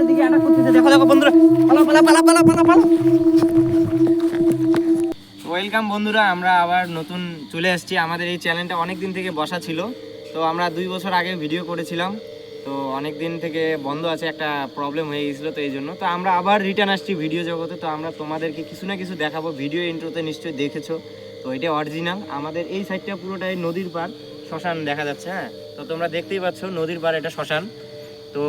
দিকে অ্যাটাক করতেছে, দেখো দেখো বন্ধুরা, পালা পালা পালা পালা পালা পালা। ওয়েলকাম বন্ধুরা, আমরা আবার নতুন চলে আসছি। আমাদের এই চ্যানেলটা অনেক দিন থেকে বসা ছিল, তো আমরা 2 বছর আগে ভিডিও করেছিলাম, তো অনেক দিন থেকে বন্ধ আছে, একটা প্রবলেম হয়ে গেছিলো, তো এই জন্য তো আমরা আবার রিটার্ন আসছি ভিডিও জগতে। তো আমরা তোমাদেরকে কিছু না কিছু দেখাবো। ভিডিও ইন্ট্রোতে নিশ্চয়ই দেখেছো, তো এটা অরিজিনাল। আমাদের এই সাইডটা পুরোটাই নদীর পাড়, শ্মশান দেখা যাচ্ছে। হ্যাঁ, তো তোমরা দেখতেই পাচ্ছ নদীর পাড়, এটা শ্মশান। তো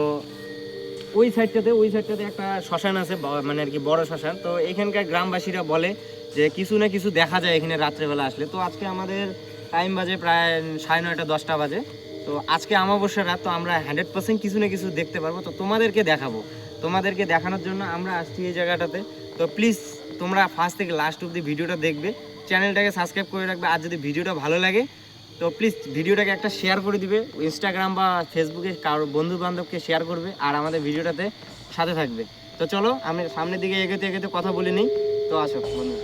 ওই সাইডটাতে একটা শ্মশান আছে, মানে আর কি বড় শ্মশান। তো এখানকার গ্রামবাসীরা বলে যে কিছু না কিছু দেখা যায় এখানে রাত্রেবেলা আসলে। তো আজকে আমাদের টাইম বাজে প্রায় 9:30 10টা বাজে। তো আজকে অমাবস্যার রাত, তো আমরা 100% কিছু না কিছু দেখতে পারবো, তো তোমাদেরকে দেখাবো। তোমাদেরকে দেখানোর জন্য আমরা আসছি এই জায়গাটাতে। তো প্লিজ তোমরা ফার্স্ট থেকে লাস্ট অবধি ভিডিওটা দেখবে, চ্যানেলটাকে সাবস্ক্রাইব করে রাখবে। আর যদি ভিডিওটা ভালো লাগে তো প্লিজ ভিডিওটাকে একটা শেয়ার করে দিবে, ইনস্টাগ্রাম বা ফেসবুকে কারো বন্ধু বান্ধবকে শেয়ার করবে, আর আমাদের ভিডিওটাতে সাথে থাকবে। তো চলো আমি সামনের দিকে এগোতে এগোতে কথা বলে নিই। তো আসো বন্ধু,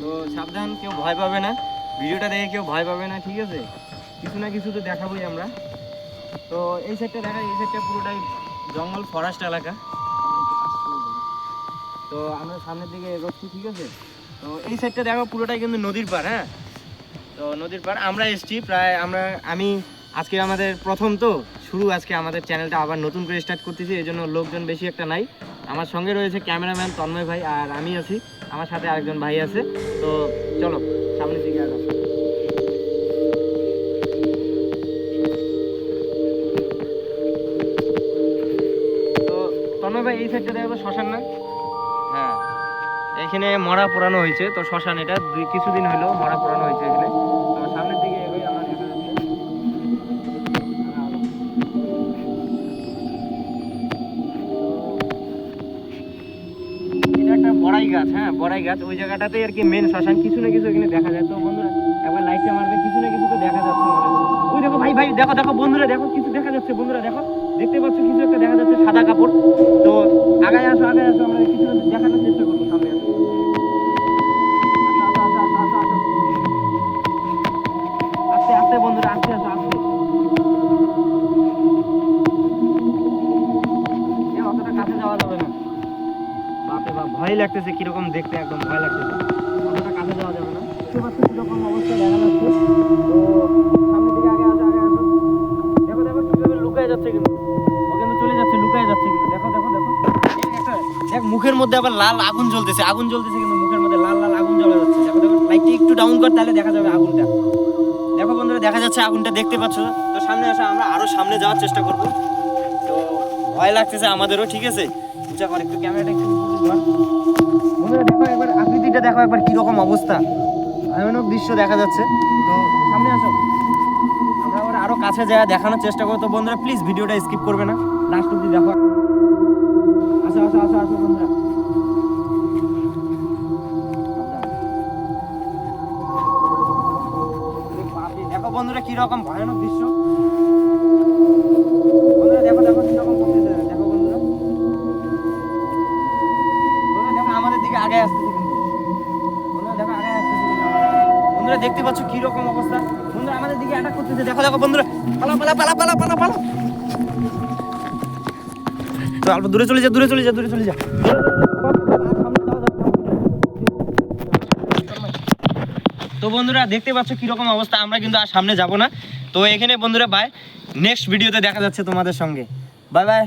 তো সাবধান, কেউ ভয় পাবে না, ভিডিওটা দেখে কেউ ভয় পাবে না, ঠিক আছে? কিছু না কিছু তো দেখাবোই আমরা। তো এই সাইডটা দেখা, এই সাইডটা পুরোটাই জঙ্গল, ফরেস্ট এলাকা। তো আমরা সামনের দিকে এগোচ্ছি, ঠিক আছে? তো এই সাইডটা দেখো পুরোটাই কিন্তু নদীর পাড়। হ্যাঁ, তো নদীর পাড় আমরা এসেছি প্রায়, আমি আজকে আমাদের প্রথম তো শুরু, আজকে আমাদের চ্যানেলটা আবার নতুন করে স্টার্ট করতেছি, এই জন্য লোকজন বেশি একটা নাই। আমার সঙ্গে রয়েছে ক্যামেরাম্যান তন্ময় ভাই, আর আমি আছি, আমার সাথে আরেকজন ভাই আছে। তো চলো সামনের দিকে আগাও। তো তন্ময় ভাই, এই সাইডটা দেখো শ্মশান না? হ্যাঁ, এখানে মরা পোড়ানো হয়েছে, তো শ্মশান এটা কিছুদিন হলো মরা পোড়ানো হয়েছে এখানে। তো সামনের দিকে এগোই, আমার দেখা যাচ্ছে এটা একটা বড়াই গাছ। হ্যাঁ, বড়াই গাছ, ওই জায়গাটাতে আর কি মেন শ্মশান। কিছু না কিছু এখানে দেখা যায়। তো বন্ধুরা একবার লাইটটা মারবে, কিছু না কিছু তো দেখা যাচ্ছে মনে হয়। ওই দেখো ভাই ভাই, দেখো দেখো বন্ধুরা, দেখো কিছু দেখা যাচ্ছে বন্ধুরা, দেখো দেখতে পাচ্ছ কিছু একটা দেখা যাচ্ছে, সাদা কাপড়। তো আগায় আসো আগায় আসো, আমরা কিছু দেখানোর চেষ্টা করবো। সামনে আসো, আসো আসো আসো আসো আসো, আস্তে আস্তে বন্ধুরা, আস্তে আসো আস্তে। অতটা কাছে যাওয়া যাবে না, বাপরে বাপ, ভয় লাগতেছে, কিরকম দেখতে, একদম ভয় লাগতেছে, অতটা কাছে যাওয়া যাবে না। দেখতে পাচ্ছি কিরকম অবস্থা দেখা যাচ্ছে। তো সামনের দিকে আগে আসো আগে আসো, দেখো দেখো কিভাবে লুকায় যাচ্ছে, কিন্তু ও কিন্তু চলে যাচ্ছে, লুকায় যাচ্ছে কিন্তু, দেখো দেখো দেখো। একটা দেখ, মুখের মধ্যে আবার লাল আগুন জ্বলতেছে, আগুন জ্বলতেছে কিন্তু মুখের মধ্যে লাল লাল আগুন জ্বলা যাচ্ছে। দেখো দেখো, লাইটটা একটু ডাউন কর, তাহলে দেখা যাবে আগুনটা। দেখো বন্ধুরা, দেখা যাচ্ছে আগুনটা, দেখতে পাচ্ছ? তো সামনে আসো, আমরা আরো সামনে যাওয়ার চেষ্টা করবো। তো ভয় লাগতেছে আমাদেরও, ঠিক আছে? উঁচা কর একটু, ক্যামেরাটা একটু ধর। বন্ধুরা দেখো একবার আকৃতিটা, দেখো একবার কিরকম অবস্থা, ভয়ানক দৃশ্য দেখা যাচ্ছে। তো সামনে আসো, আমরা আবার আরো কাছে যাওয়া দেখানোর চেষ্টা করবো। তো বন্ধুরা প্লিজ ভিডিওটা স্কিপ করবে না, লাস্ট অব্দি দেখো। আসো আসো আসো আসো বন্ধুরা, দেখো বন্ধুরা কিরকম ভয়ানক দৃশ্য। বন্ধুরা দেখো দেখো কিরকম করতেছে, দেখো বন্ধুরা, বন্ধুরা দেখো আমাদের দিকে আগে আসতেছে কিন্তু, বন্ধুরা দেখো আগে আসতেছে কিন্তু বন্ধুরা, দেখতে পাচ্ছ কিরকম অবস্থা। বন্ধুরা আমাদের দিকে অ্যাটাক করতেছে, দেখো দেখো বন্ধুরা, পালা পালা পালা পালা পালা পালা। তো অল্প দূরে চলে যা, দূরে চলে যা, দূরে চলে যা। তো বন্ধুরা দেখতে পাচ্ছ কিরকম অবস্থা, আমরা কিন্তু আর সামনে যাব না। তো এখানে বন্ধুরা বাই, নেক্সট ভিডিওতে দেখা যাচ্ছে তোমাদের সঙ্গে, বাই বাই।